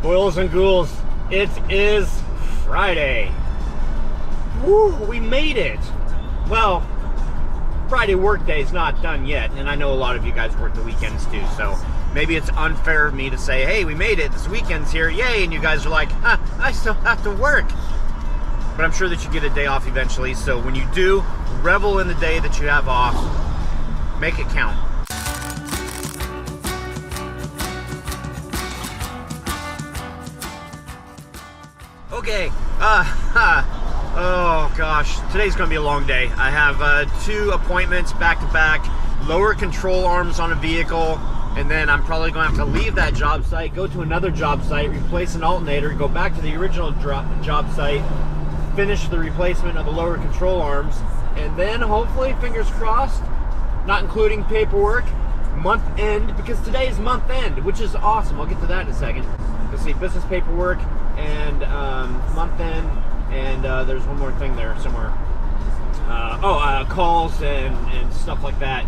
Boils and ghouls, it is Friday. Woo, we made it. Well, Friday workday is not done yet, and I know a lot of you guys work the weekends too, so maybe it's unfair of me to say, hey, we made it, this weekend's here, yay, and you guys are like, huh, I still have to work. But I'm sure that you get a day off eventually, so when you do, revel in the day that you have off. Make it count. Okay, oh gosh, today's gonna be a long day. I have 2 appointments back to back, lower control arms on a vehicle, and then I'm probably gonna have to leave that job site, go to another job site, replace an alternator, go back to the original job site, finish the replacement of the lower control arms, and then hopefully, fingers crossed, not including paperwork, month end, because today is month end, which is awesome. I'll get to that in a second. Let's see, business paperwork and month end, and there's one more thing there somewhere. Calls and stuff like that.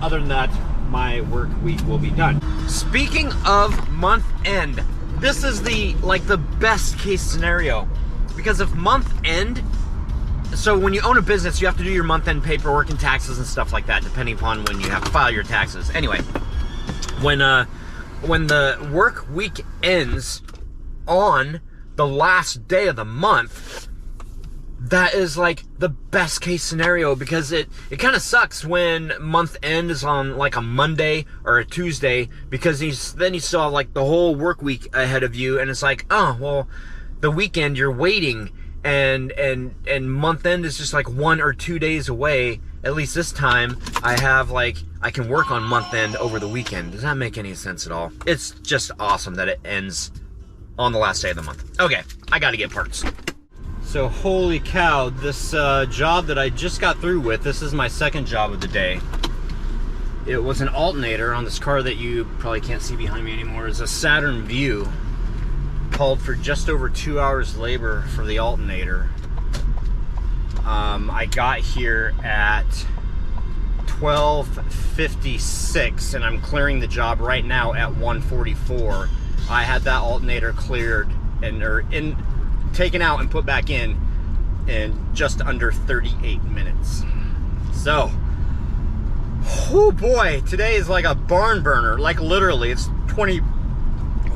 Other than that, my work week will be done. Speaking of month end, this is the best case scenario, because if month end, so when you own a business, you have to do your month end paperwork and taxes and stuff like that, depending upon when you have to file your taxes. Anyway, when the work week ends on the last day of the month, that is like the best case scenario, because it kind of sucks when month end is on like a Monday or a Tuesday, because then you still have like the whole work week ahead of you, and it's like, oh well, the weekend you're waiting, and month end is just like 1 or 2 days away. At least this time I can work on month end over the weekend. Does that make any sense at all? It's just awesome that it ends on the last day of the month. Okay, I gotta get parts. So holy cow, this job that I just got through with, this is my second job of the day. It was an alternator on this car that you probably can't see behind me anymore. It's a Saturn Vue. Called for just over 2 hours labor for the alternator. I got here at 12:56, and I'm clearing the job right now at 1:44. I had that alternator cleared and taken out and put back in just under 38 minutes. So, oh boy, today is like a barn burner. Like literally, it's 20.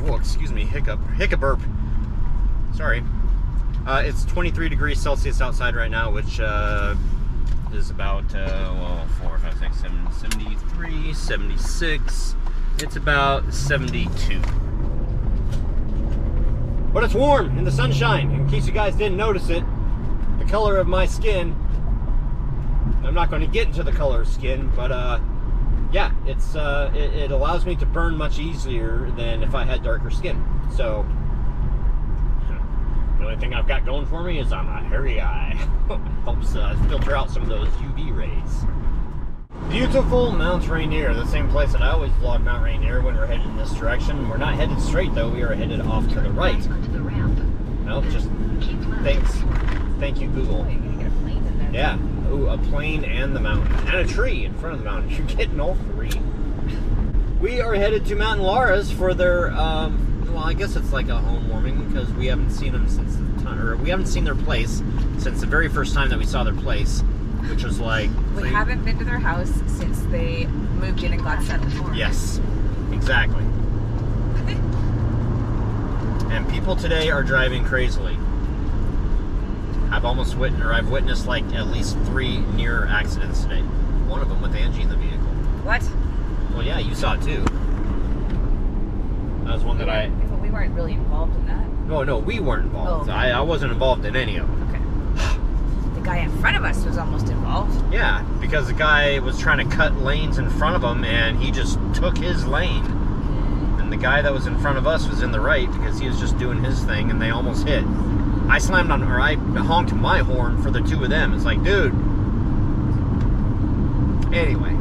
Oh, excuse me, hiccup burp. Sorry. It's 23 degrees Celsius outside right now, which is about 4, 5, 6, 7, 73, 76. It's about 72. But it's warm in the sunshine. In case you guys didn't notice it, the color of my skin, I'm not going to get into the color of skin, but yeah, it allows me to burn much easier than if I had darker skin. So the only thing I've got going for me is I'm a hairy guy. Helps filter out some of those UV rays. Beautiful Mount Rainier, the same place that I always vlog Mount Rainier when we're headed in this direction. We're not headed straight though, we are headed off to the right. No, just thank you Google. Yeah, ooh, a plane and the mountain, and a tree in front of the mountain. You're getting all 3. We are headed to Matt and Lara's for their, well, I guess it's like a home warming, because we haven't seen them since the time, or we haven't seen their place since the very first time that we saw their place, which was like... We haven't been to their house since they moved in and got settled. Yes, exactly. And people today are driving crazily. I've witnessed like at least 3 near accidents today. One of them with Angie in the vehicle. What? Well, yeah, you saw it too. That was one that I... But we weren't really involved in that. No, we weren't involved. Oh. I wasn't involved in any of them. Okay. The guy in front of us was almost involved. Yeah, because the guy was trying to cut lanes in front of him, and he just took his lane. And the guy that was in front of us was in the right because he was just doing his thing, and they almost hit. I honked my horn for the 2 of them. It's like, dude. Anyway.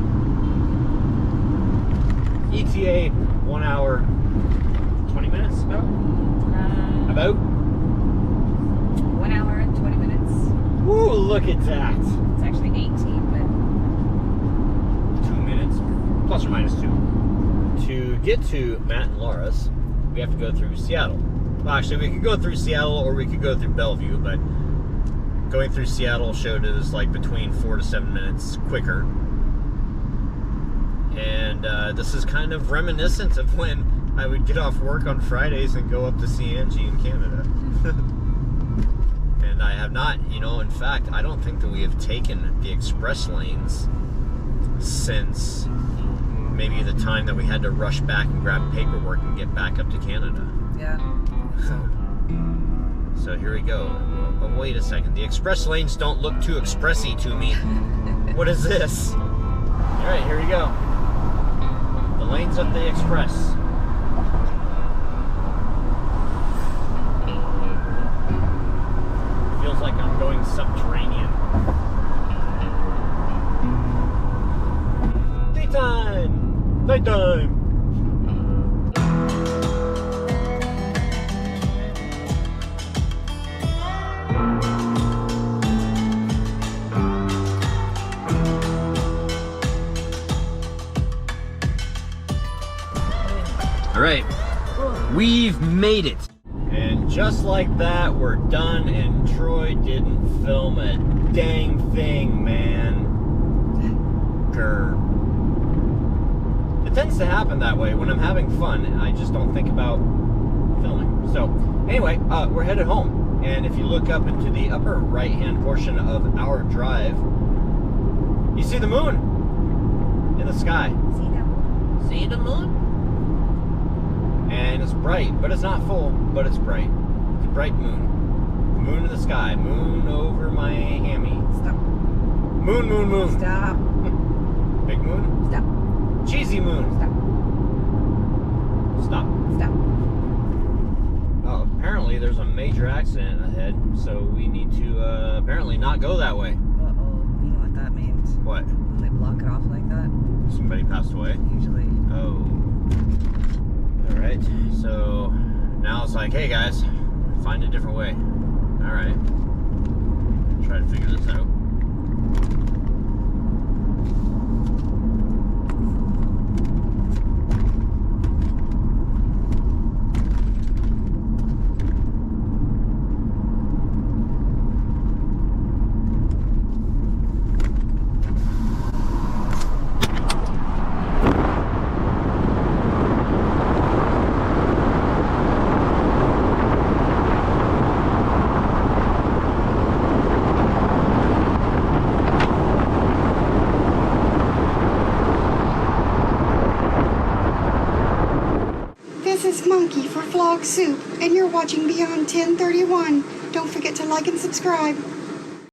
ETA, 1 hour, 20 minutes about? About? 1 hour and 20 minutes. Ooh, look at that. It's actually 18, but... 2 minutes, plus or minus 2. To get to Matt and Lara's, we have to go through Seattle. Well, actually, we could go through Seattle or we could go through Bellevue, but going through Seattle showed us like between 4 to 7 minutes quicker. And this is kind of reminiscent of when I would get off work on Fridays and go up to see Angie in Canada. And I have not, you know, in fact, I don't think that we have taken the express lanes since maybe the time that we had to rush back and grab paperwork and get back up to Canada. Yeah. So here we go. Oh, wait a second. The express lanes don't look too expressy to me. What is this? All right, here we go. The lanes of the express. Feels like I'm going subterranean. Daytime! Nighttime! All right, we've made it. And just like that, we're done, and Troy didn't film a dang thing, man. Grr. It tends to happen that way. When I'm having fun, I just don't think about filming. So, anyway, we're headed home. And if you look up into the upper right-hand portion of our drive, you see the moon in the sky. See that moon? See the moon? And it's bright, but it's not full, but it's bright. It's a bright moon. Moon in the sky. Moon over my hammy. Stop. Moon, moon, moon. Stop. Big moon? Stop. Cheesy moon. Stop. Stop. Stop. Oh, apparently there's a major accident ahead, so we need to apparently not go that way. Uh-oh. You know what that means? What? When they block it off like that? Somebody passed away? Usually. Oh. Alright, so now it's like, hey guys, find a different way. Alright. Try to figure this out. This is Monkey for Vlog Soup, and you're watching Beyond 1031. Don't forget to like and subscribe.